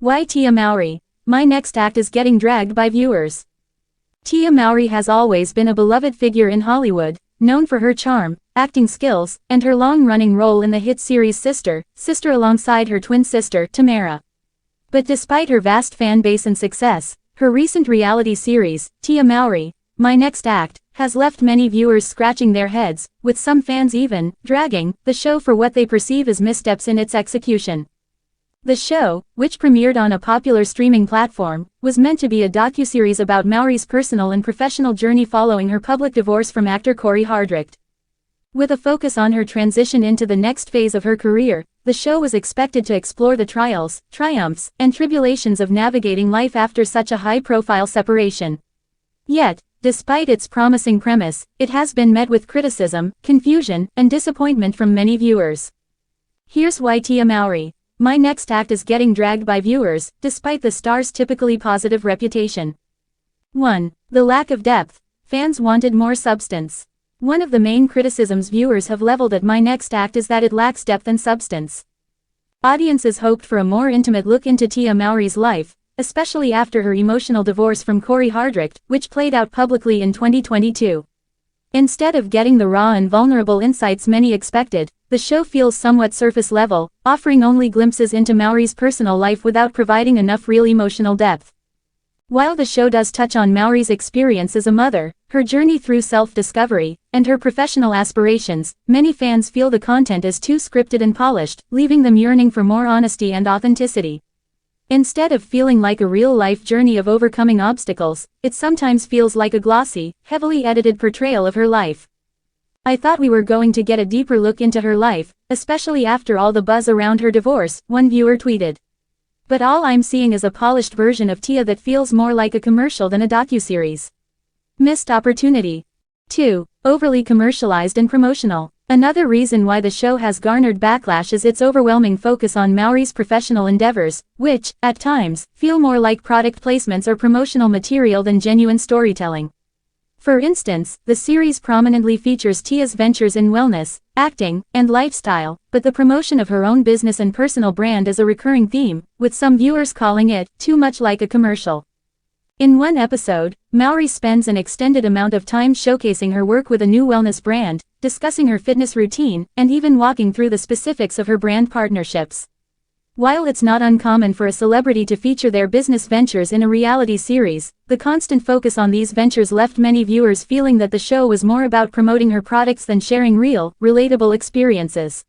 Why Tia Mowry? My next act is getting dragged by viewers. Tia Mowry has always been a beloved figure in Hollywood, known for her charm, acting skills, and her long-running role in the hit series Sister alongside her twin sister, Tamera. But despite her vast fan base and success, her recent reality series, Tia Mowry, My Next Act, has left many viewers scratching their heads, with some fans even dragging the show for what they perceive as missteps in its execution. The show, which premiered on a popular streaming platform, was meant to be a docuseries about Mowry's personal and professional journey following her public divorce from actor Cory Hardrict. With a focus on her transition into the next phase of her career, the show was expected to explore the trials, triumphs, and tribulations of navigating life after such a high-profile separation. Yet, despite its promising premise, it has been met with criticism, confusion, and disappointment from many viewers. Here's why Tia Mowry, My Next Act is getting dragged by viewers, despite the star's typically positive reputation. 1. The lack of depth. Fans wanted more substance. One of the main criticisms viewers have leveled at My Next Act is that it lacks depth and substance. Audiences hoped for a more intimate look into Tia Mowry's life, especially after her emotional divorce from Cory Hardrict, which played out publicly in 2022. Instead of getting the raw and vulnerable insights many expected, the show feels somewhat surface level, offering only glimpses into Mowry's personal life without providing enough real emotional depth. While the show does touch on Mowry's experience as a mother, her journey through self-discovery, and her professional aspirations, many fans feel the content is too scripted and polished, leaving them yearning for more honesty and authenticity. Instead of feeling like a real-life journey of overcoming obstacles, it sometimes feels like a glossy, heavily edited portrayal of her life. I thought we were going to get a deeper look into her life, especially after all the buzz around her divorce, one viewer tweeted. But all I'm seeing is a polished version of Tia that feels more like a commercial than a docuseries. Missed opportunity. 2. Overly commercialized and promotional. Another reason why the show has garnered backlash is its overwhelming focus on Mowry's professional endeavors, which, at times, feel more like product placements or promotional material than genuine storytelling. For instance, the series prominently features Tia's ventures in wellness, acting, and lifestyle, but the promotion of her own business and personal brand is a recurring theme, with some viewers calling it too much like a commercial. In one episode, Mowry spends an extended amount of time showcasing her work with a new wellness brand, discussing her fitness routine, and even walking through the specifics of her brand partnerships. While it's not uncommon for a celebrity to feature their business ventures in a reality series, the constant focus on these ventures left many viewers feeling that the show was more about promoting her products than sharing real, relatable experiences.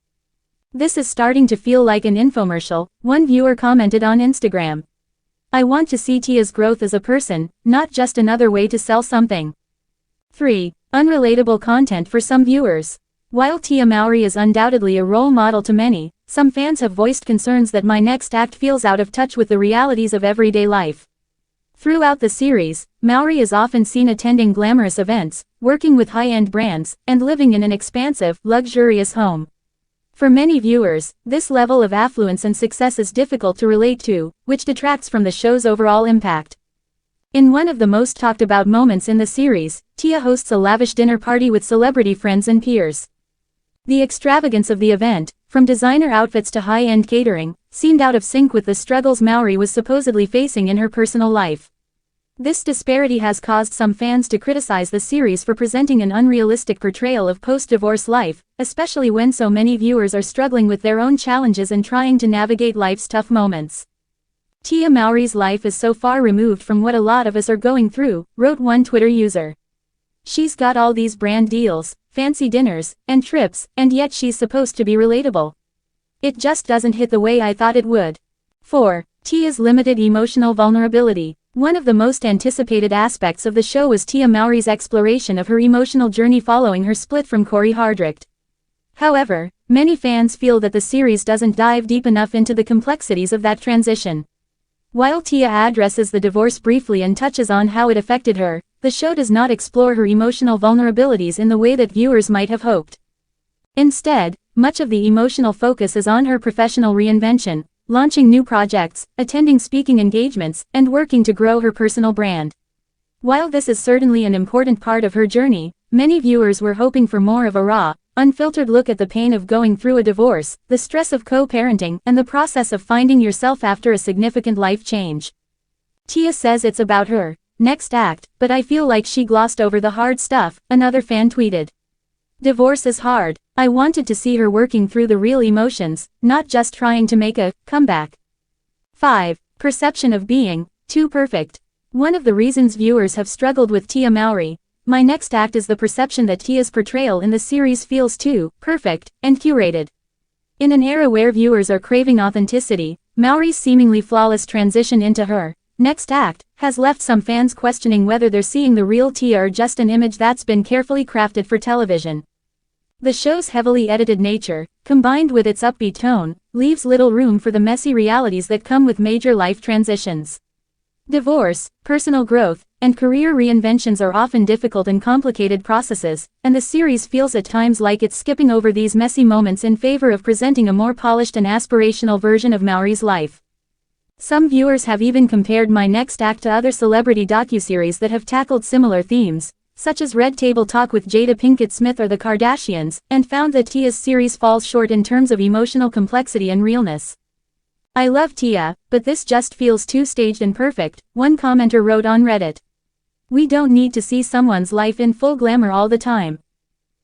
This is starting to feel like an infomercial, one viewer commented on Instagram. I want to see Tia's growth as a person, not just another way to sell something. 3. Unrelatable content for some viewers. While Tia Mowry is undoubtedly a role model to many, some fans have voiced concerns that My Next Act feels out of touch with the realities of everyday life. Throughout the series, Mowry is often seen attending glamorous events, working with high-end brands, and living in an expansive, luxurious home. For many viewers, this level of affluence and success is difficult to relate to, which detracts from the show's overall impact. In one of the most talked about moments in the series, Tia hosts a lavish dinner party with celebrity friends and peers. The extravagance of the event, from designer outfits to high-end catering, seemed out of sync with the struggles Mowry was supposedly facing in her personal life. This disparity has caused some fans to criticize the series for presenting an unrealistic portrayal of post-divorce life, especially when so many viewers are struggling with their own challenges and trying to navigate life's tough moments. Tia Mowry's life is so far removed from what a lot of us are going through, wrote one Twitter user. She's got all these brand deals, fancy dinners, and trips, and yet she's supposed to be relatable. It just doesn't hit the way I thought it would. 4. Tia's limited emotional vulnerability. One of the most anticipated aspects of the show was Tia Mowry's exploration of her emotional journey following her split from Cory Hardrict. However, many fans feel that the series doesn't dive deep enough into the complexities of that transition. While Tia addresses the divorce briefly and touches on how it affected her, the show does not explore her emotional vulnerabilities in the way that viewers might have hoped. Instead, much of the emotional focus is on her professional reinvention, launching new projects, attending speaking engagements, and working to grow her personal brand. While this is certainly an important part of her journey, many viewers were hoping for more of a raw, unfiltered look at the pain of going through a divorce, the stress of co-parenting, and the process of finding yourself after a significant life change. Tia says it's about her next act, but I feel like she glossed over the hard stuff, another fan tweeted. Divorce is hard. I wanted to see her working through the real emotions, not just trying to make a comeback. 5. Perception of being too perfect. One of the reasons viewers have struggled with Tia Mowry, My Next Act is the perception that Tia's portrayal in the series feels too perfect and curated. In an era where viewers are craving authenticity, Mowry's seemingly flawless transition into her next act has left some fans questioning whether they're seeing the real Tia or just an image that's been carefully crafted for television. The show's heavily edited nature, combined with its upbeat tone, leaves little room for the messy realities that come with major life transitions. Divorce, personal growth, and career reinventions are often difficult and complicated processes, and the series feels at times like it's skipping over these messy moments in favor of presenting a more polished and aspirational version of Mowry's life. Some viewers have even compared My Next Act to other celebrity docuseries that have tackled similar themes, such as Red Table Talk with Jada Pinkett Smith or The Kardashians, and found that Tia's series falls short in terms of emotional complexity and realness. I love Tia, but this just feels too staged and perfect, one commenter wrote on Reddit. We don't need to see someone's life in full glamour all the time.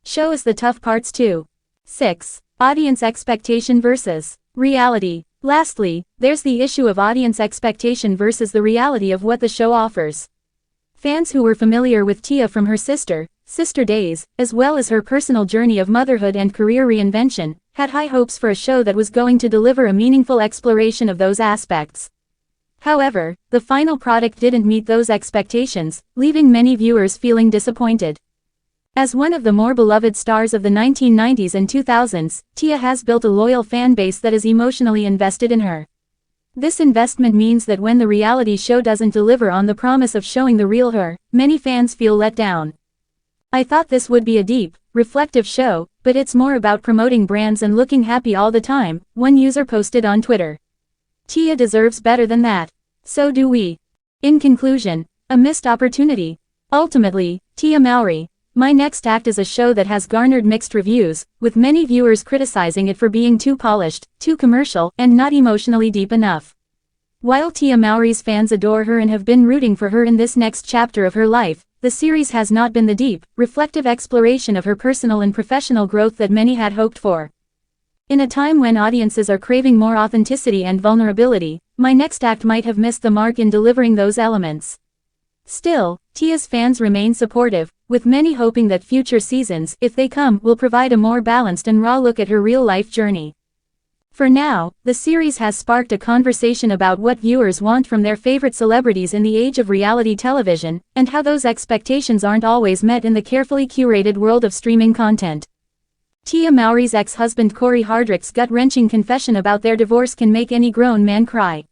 Show us the tough parts too. 6. Audience expectation versus reality. Lastly, there's the issue of audience expectation versus the reality of what the show offers. Fans who were familiar with Tia from her sister days, as well as her personal journey of motherhood and career reinvention, had high hopes for a show that was going to deliver a meaningful exploration of those aspects. However, the final product didn't meet those expectations, leaving many viewers feeling disappointed. As one of the more beloved stars of the 1990s and 2000s, Tia has built a loyal fan base that is emotionally invested in her. This investment means that when the reality show doesn't deliver on the promise of showing the real her, many fans feel let down. I thought this would be a deep, reflective show, but it's more about promoting brands and looking happy all the time, one user posted on Twitter. Tia deserves better than that. So do we. In conclusion, a missed opportunity. Ultimately, Tia Mowry, My Next Act is a show that has garnered mixed reviews, with many viewers criticizing it for being too polished, too commercial, and not emotionally deep enough. While Tia Mowry's fans adore her and have been rooting for her in this next chapter of her life, the series has not been the deep, reflective exploration of her personal and professional growth that many had hoped for. In a time when audiences are craving more authenticity and vulnerability, My Next Act might have missed the mark in delivering those elements. Still, Tia's fans remain supportive, with many hoping that future seasons, if they come, will provide a more balanced and raw look at her real-life journey. For now, the series has sparked a conversation about what viewers want from their favorite celebrities in the age of reality television, and how those expectations aren't always met in the carefully curated world of streaming content. Tia Mowry's ex-husband Cory Hardrict's gut-wrenching confession about their divorce can make any grown man cry.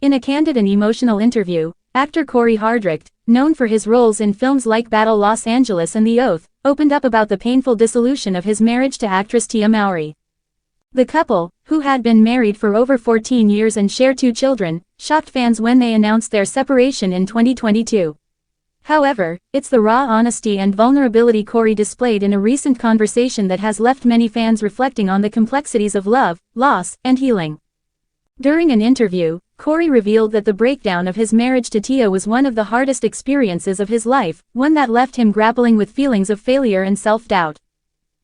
In a candid and emotional interview, actor Cory Hardrict, known for his roles in films like Battle Los Angeles and The Oath, opened up about the painful dissolution of his marriage to actress Tia Mowry. The couple, who had been married for over 14 years and share 2 children, shocked fans when they announced their separation in 2022. However, it's the raw honesty and vulnerability Cory displayed in a recent conversation that has left many fans reflecting on the complexities of love, loss, and healing. During an interview, Cory revealed that the breakdown of his marriage to Tia was one of the hardest experiences of his life, one that left him grappling with feelings of failure and self-doubt.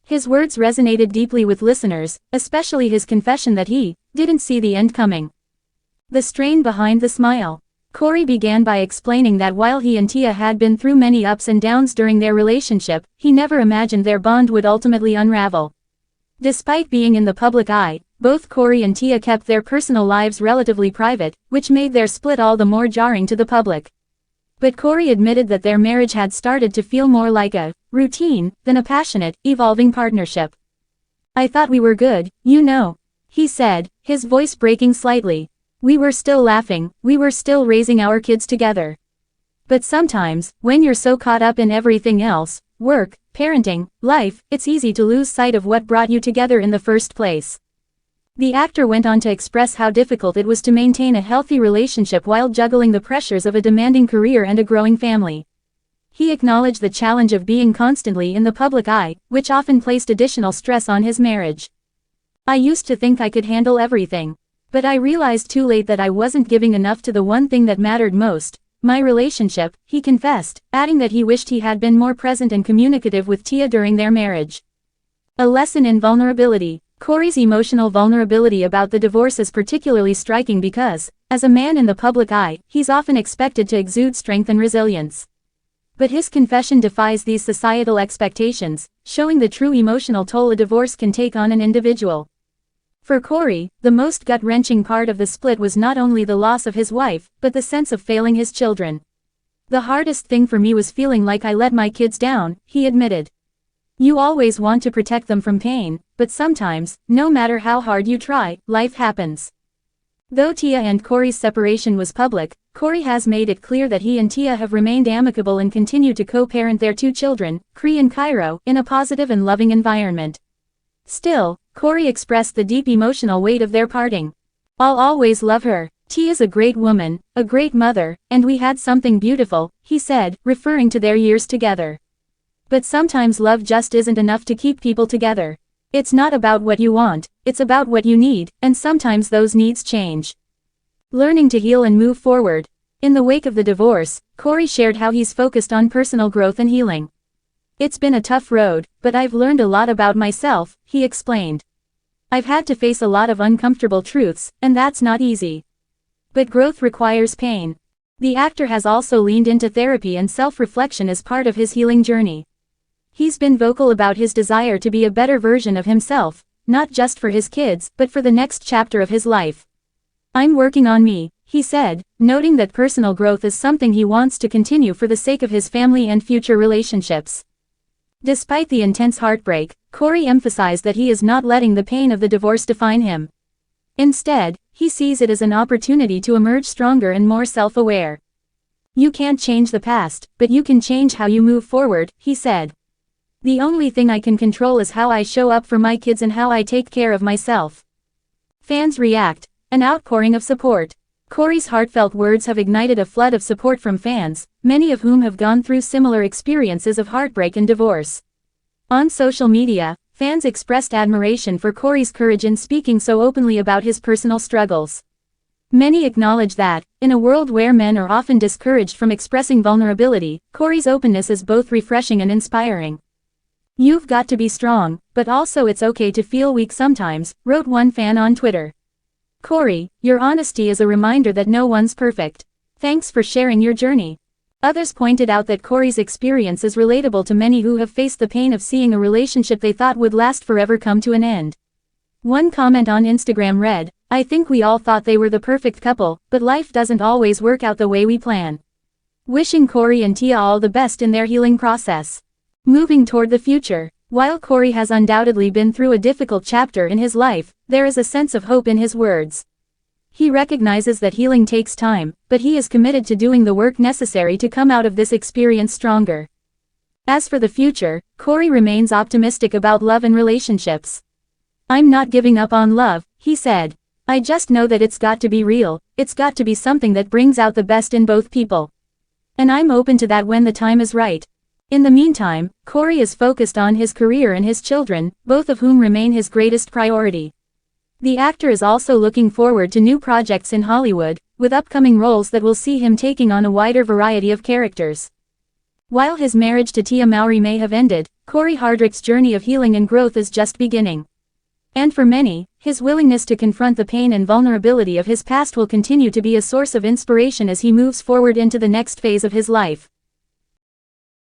His words resonated deeply with listeners, especially his confession that he didn't see the end coming. The strain behind the smile. Cory began by explaining that while he and Tia had been through many ups and downs during their relationship, he never imagined their bond would ultimately unravel. Despite being in the public eye, both Cory and Tia kept their personal lives relatively private, which made their split all the more jarring to the public. But Cory admitted that their marriage had started to feel more like a routine than a passionate, evolving partnership. I thought we were good, you know, he said, his voice breaking slightly. We were still laughing, we were still raising our kids together. But sometimes, when you're so caught up in everything else, work, parenting, life, it's easy to lose sight of what brought you together in the first place. The actor went on to express how difficult it was to maintain a healthy relationship while juggling the pressures of a demanding career and a growing family. he acknowledged the challenge of being constantly in the public eye, which often placed additional stress on his marriage. "I used to think I could handle everything. But I realized too late that I wasn't giving enough to the one thing that mattered most, my relationship," he confessed, adding that he wished he had been more present and communicative with Tia during their marriage. A lesson in vulnerability. Cory's emotional vulnerability about the divorce is particularly striking because, as a man in the public eye, he's often expected to exude strength and resilience. But his confession defies these societal expectations, showing the true emotional toll a divorce can take on an individual. For Cory, the most gut-wrenching part of the split was not only the loss of his wife, but the sense of failing his children. "The hardest thing for me was feeling like I let my kids down," he admitted. "You always want to protect them from pain, but sometimes, no matter how hard you try, life happens." Though Tia and Cory's separation was public, Cory has made it clear that he and Tia have remained amicable and continue to co-parent their 2 children, Cree and Cairo, in a positive and loving environment. Still, Cory expressed the deep emotional weight of their parting. "I'll always love her. Tia's a great woman, a great mother, and we had something beautiful," he said, referring to their years together. But sometimes love just isn't enough to keep people together. It's not about what you want, it's about what you need, and sometimes those needs change. Learning to heal and move forward. In the wake of the divorce, Cory shared how he's focused on personal growth and healing. "It's been a tough road, but I've learned a lot about myself," he explained. "I've had to face a lot of uncomfortable truths, and that's not easy. But growth requires pain." The actor has also leaned into therapy and self-reflection as part of his healing journey. He's been vocal about his desire to be a better version of himself, not just for his kids, but for the next chapter of his life. "I'm working on me," he said, noting that personal growth is something he wants to continue for the sake of his family and future relationships. Despite the intense heartbreak, Cory emphasized that he is not letting the pain of the divorce define him. Instead, he sees it as an opportunity to emerge stronger and more self-aware. "You can't change the past, but you can change how you move forward," he said. "The only thing I can control is how I show up for my kids and how I take care of myself." Fans react. An outpouring of support. Cory's heartfelt words have ignited a flood of support from fans, many of whom have gone through similar experiences of heartbreak and divorce. On social media, fans expressed admiration for Cory's courage in speaking so openly about his personal struggles. Many acknowledge that, in a world where men are often discouraged from expressing vulnerability, Cory's openness is both refreshing and inspiring. "You've got to be strong, but also it's okay to feel weak sometimes," wrote one fan on Twitter. "Cory, your honesty is a reminder that no one's perfect. Thanks for sharing your journey." Others pointed out that Cory's experience is relatable to many who have faced the pain of seeing a relationship they thought would last forever come to an end. One comment on Instagram read, "I think we all thought they were the perfect couple, but life doesn't always work out the way we plan." Wishing Cory and Tia all the best in their healing process. Moving toward the future. While Cory has undoubtedly been through a difficult chapter in his life, there is a sense of hope in his words. He recognizes that healing takes time, but he is committed to doing the work necessary to come out of this experience stronger. As for the future, Cory remains optimistic about love and relationships. "I'm not giving up on love," he said. "I just know that it's got to be real, it's got to be something that brings out the best in both people. And I'm open to that when the time is right." In the meantime, Cory is focused on his career and his children, both of whom remain his greatest priority. The actor is also looking forward to new projects in Hollywood, with upcoming roles that will see him taking on a wider variety of characters. While his marriage to Tia Mowry may have ended, Cory Hardrict's journey of healing and growth is just beginning. And for many, his willingness to confront the pain and vulnerability of his past will continue to be a source of inspiration as he moves forward into the next phase of his life.